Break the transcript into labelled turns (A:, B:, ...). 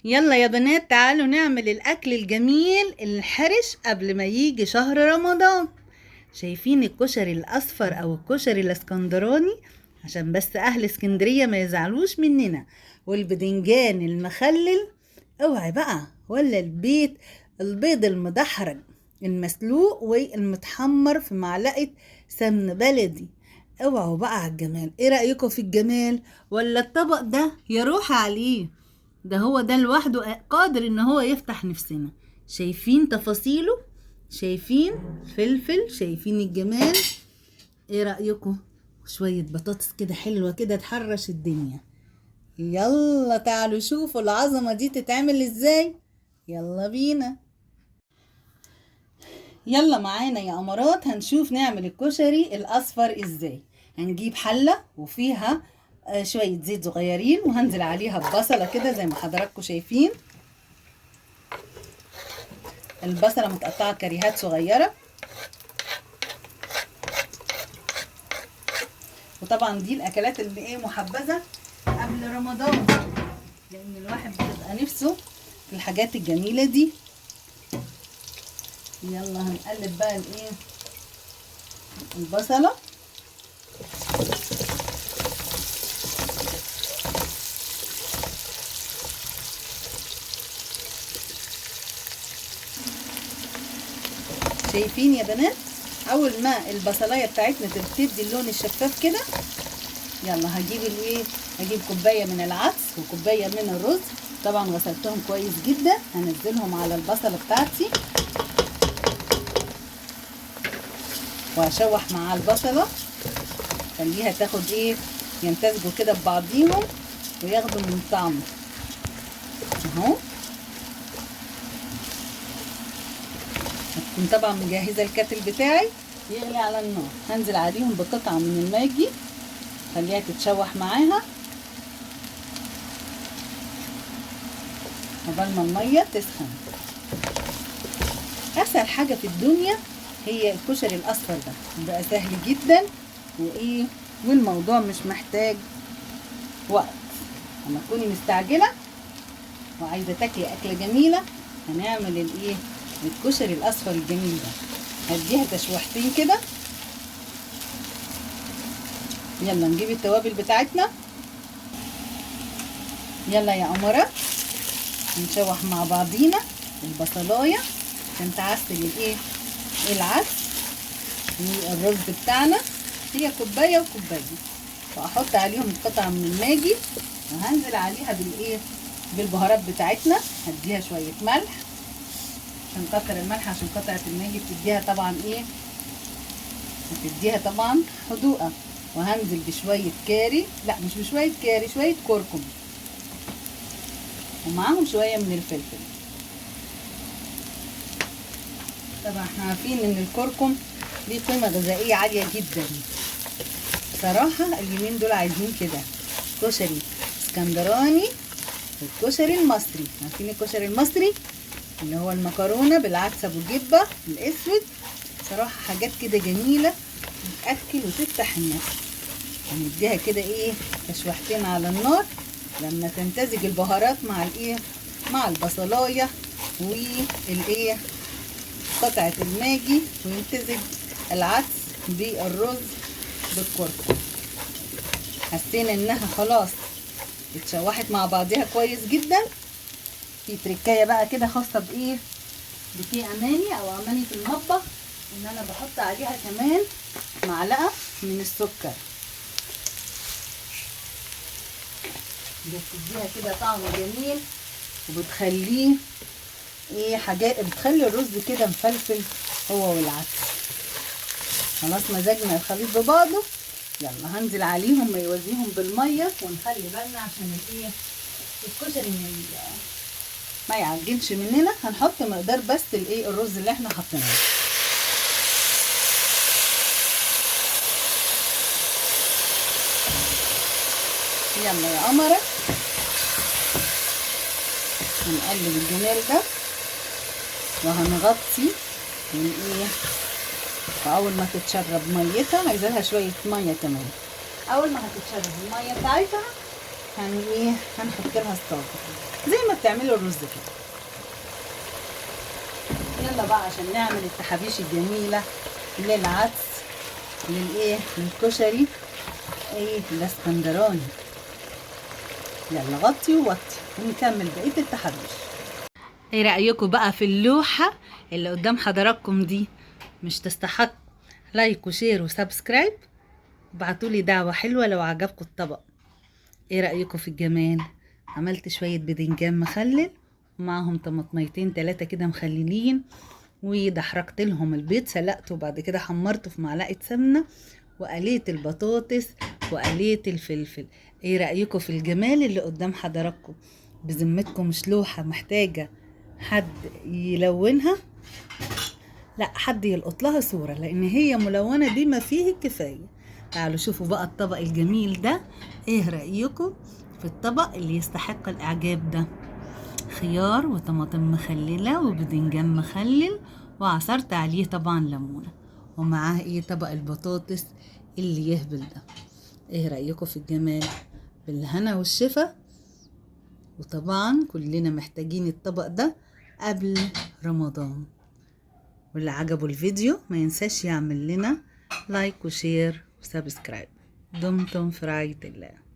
A: يلا يا بنات تعالوا نعمل الأكل الجميل الحرش قبل ما يجي شهر رمضان. شايفين الكشري الأصفر أو الكشري الاسكندراني؟ عشان بس أهل اسكندرية ما يزعلوش مننا. والبدنجان المخلل، اوعي بقى ولا البيض المدحرج المسلوق والمتحمر في معلقة سمن بلدي. اوعوا بقى على الجمال، ايه رأيكم في الجمال؟ ولا الطبق ده يروح عليه؟ ده هو ده لوحده قادر ان هو يفتح نفسنا. شايفين تفاصيله؟ شايفين فلفل؟ شايفين الجمال؟ ايه رأيكم؟ شوية بطاطس كده حلوة كده تحرش الدنيا. يلا تعالوا شوفوا العظمة دي تتعمل ازاي. يلا بينا. يلا معانا يا امارات، هنشوف نعمل الكشري الاصفر ازاي. هنجيب حلة وفيها شوية زيت صغيرين، وهنزل عليها ببصلة كده زي ما حضراتكم شايفين. البصلة متقطعة كريهات صغيرة. وطبعا دي الاكلات اللي محبذة قبل رمضان، لان الواحد بيبقى نفسه في الحاجات الجميلة دي. يلا هنقلب بقى البصلة. شايفين يا بنات؟ اول ما البصلايه بتاعتنا تبتدي اللون الشفاف كده، يلا هجيب كوبايه من العدس وكوبايه من الرز. طبعا غسلتهم كويس جدا، هنزلهم على البصله بتاعتي وهشوح مع البصله، خليها تاخد يمتزجوا كده ببعضيهم وياخدوا من طعمه اهو. هتكون طبعا مجهزه الكاتل بتاعي يغلي على النار. هنزل عليهم بقطعه من الماجي، خليها تتشوح معاها قبل ما الميه تسخن. اسهل حاجه في الدنيا هي الكشري الاصفر ده، بقى سهل جدا والموضوع مش محتاج وقت. لما تكوني مستعجله وعايزه تاكلي اكله جميله، هنعمل الكشري الاصفر الجميل ده. هديها تشويحتين كده. يلا نجيب التوابل بتاعتنا. يلا يا قمرة نشوح مع بعضينا البصلايه عشان تعسل العدس والرز بتاعنا. هي كوبايه وكوبايه، واحط عليهم قطعه من الماجي، وهنزل عليها بالبهارات بتاعتنا. هديها شويه ملح عشان كتر الملح، عشان قطعه الماجي بتديها طبعا بتديها طبعا حدوقه. وهنزل بشويه كاري، لا مش بشويه كاري، شويه كركم، ومعاهم شويه من الفلفل. طبعا احنا عارفين ان الكركم ليه قيمه غذائيه عاليه جدا. صراحه اليومين دول عايزين كده كشري اسكندراني والكشري المصري. عارفين الكشري المصري اللي هو المكرونه بالعدس ابو جبه الاسود؟ صراحه حاجات كده جميله تاكل وتفتح النفس. هنديها كده تشويحتين على النار لما تمتزج البهارات مع البصلايه قطعه الماجي، ويمتزج العدس بالرز بالكركم. حسينا انها خلاص اتشوحت مع بعضها كويس جدا. في تركايه بقى كده خاصه بفي اماني او اماني في المطبخ، ان انا بحط عليها كمان معلقه من السكر. بتديها كده طعم جميل، وبتخليه حاجات بتخلي الرز كده مفلفل هو والعدس. خلاص مزجنا الخليط ببعضه. يلا هنزل عليهم يوازيهم بالميه، ونخلي بالنا عشان الكشري ما يعجنش مننا. هنحط مقدار بس الرز اللي احنا حطيناه. يلا يا قمرة هنقلب الجمال ده، وهنغطي واول ما تتشرب ميتها، عايزة لها شويه ميه كمان. اول ما هتتشرب الميه بتاعتها يعني ايه، هنحط لها الصلصه زي ما بتعملوا الرز كده. يلا بقى عشان نعمل التحابيش الجميله للعدس، للايه، للكشري ايه الاسكندراني. يلا غطي ووطي ونكمل بقيه التحابيش. ايه رأيكم بقى في اللوحة اللي قدام حضراتكم دي؟ مش تستحق لايك وشير وسبسكرايب؟ وبعتولي دعوة حلوة لو عجبكم الطبق. ايه رأيكم في الجمال؟ عملت شوية بدنجان مخلل ومعهم طماطميتين 3 كده مخللين، ودحرجت لهم البيض، سلقته وبعد كده حمرته في معلقة سمنة، وقليت البطاطس وقليت الفلفل. ايه رأيكم في الجمال اللي قدام حضراتكم؟ بذمتكم مش لوحة محتاجة حد يلونها؟ لا، حد يلقط لها صورة، لان هي ملونة بما فيه الكفاية. تعالوا شوفوا بقى الطبق الجميل ده. ايه رأيكم في الطبق اللي يستحق الاعجاب ده؟ خيار وطماطم مخللة وبدنجان مخلل، وعصرت عليه طبعا ليمونة، ومعاه ايه طبق البطاطس اللي يهبل ده. ايه رأيكم في الجمال؟ بالهنا والشفا. وطبعا كلنا محتاجين الطبق ده قبل رمضان. واللي عجبه الفيديو ما ينساش يعمل لنا لايك وشير وسبسكرايب. دمتم في رعاية الله.